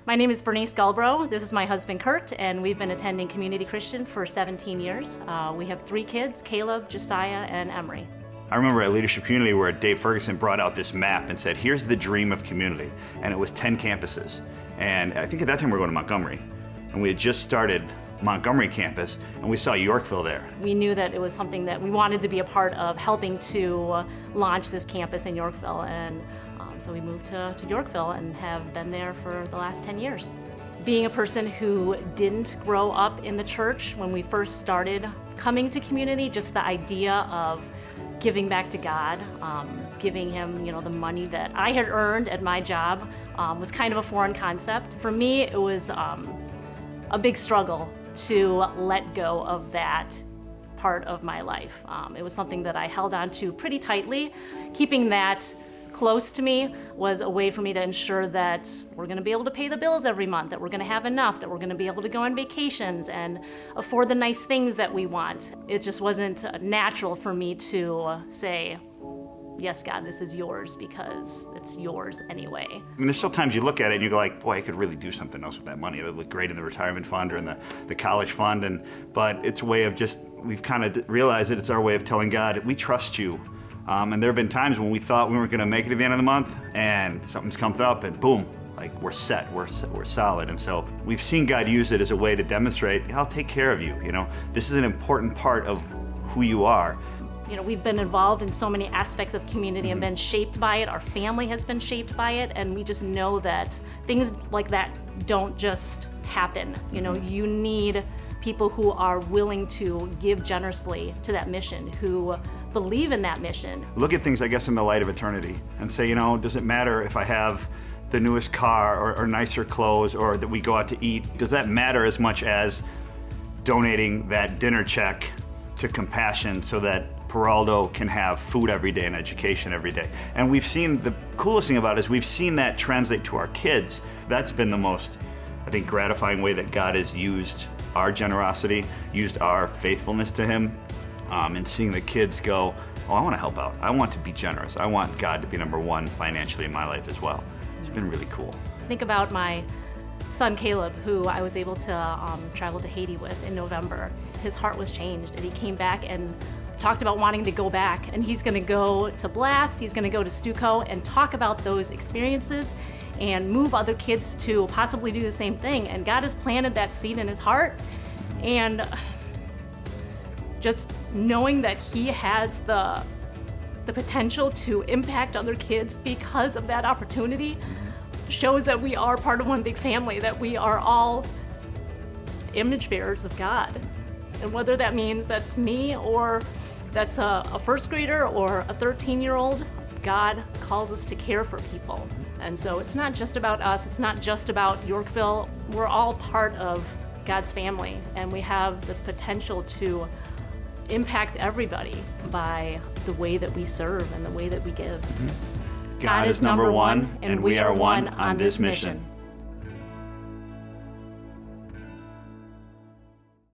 My name is Bernice Gulbro. This is my husband Kurt, and we've been attending Community Christian for 17 years. We have 3 kids, Caleb, Josiah, and Emery. I remember at Leadership Community where Dave Ferguson brought out this map and said, here's the dream of community. And it was 10 campuses. And I think at that time we were going to Montgomery. And we had just started Montgomery campus, and we saw Yorkville there. We knew that it was something that we wanted to be a part of, helping to launch this campus in Yorkville. And so we moved to Yorkville and have been there for the last 10 years. Being a person who didn't grow up in the church, when we first started coming to community, just the idea of giving back to God, giving Him, the money that I had earned at my job was kind of a foreign concept. For me, it was a big struggle to let go of that part of my life. It was something that I held on to pretty tightly. Keeping that close to me was a way for me to ensure that we're going to be able to pay the bills every month, that we're going to have enough, that we're going to be able to go on vacations and afford the nice things that we want. It just wasn't natural for me to say, yes, God, this is yours, because it's yours anyway. I mean, there's still times you look at it and you go like, boy, I could really do something else with that money. It would look great in the retirement fund or in the college fund, but it's a way of we've kind of realized that it's our way of telling God, we trust you. And there have been times when we thought we weren't going to make it at the end of the month, and something's come up, and boom, like we're set, we're solid. And so we've seen God use it as a way to demonstrate, I'll take care of you. This is an important part of who you are. We've been involved in so many aspects of community and been shaped by it. Our family has been shaped by it, and we just know that things like that don't just happen. You need people who are willing to give generously to that mission, who believe in that mission. Look at things, I guess, in the light of eternity and say, does it matter if I have the newest car or nicer clothes or that we go out to eat? Does that matter as much as donating that dinner check to Compassion so that Geraldo can have food every day and education every day? And we've seen, the coolest thing about it is we've seen that translate to our kids. That's been the most, I think, gratifying way that God has used our generosity, used our faithfulness to Him, and seeing the kids go, oh, I want to help out. I want to be generous. I want God to be #1 financially in my life as well. It's been really cool. Think about my son Caleb, who I was able to travel to Haiti with in November. His heart was changed, and he came back and talked about wanting to go back, and he's going to go to Blast, he's going to go to Stuco and talk about those experiences and move other kids to possibly do the same thing. And God has planted that seed in his heart, and just knowing that he has the potential to impact other kids because of that opportunity shows that we are part of one big family, that we are all image bearers of God. And whether that means that's me or that's a first grader or a 13-year-old, God calls us to care for people. And so it's not just about us, it's not just about Yorkville. We're all part of God's family, and we have the potential to impact everybody by the way that we serve and the way that we give. God is #1, and we are one on this mission.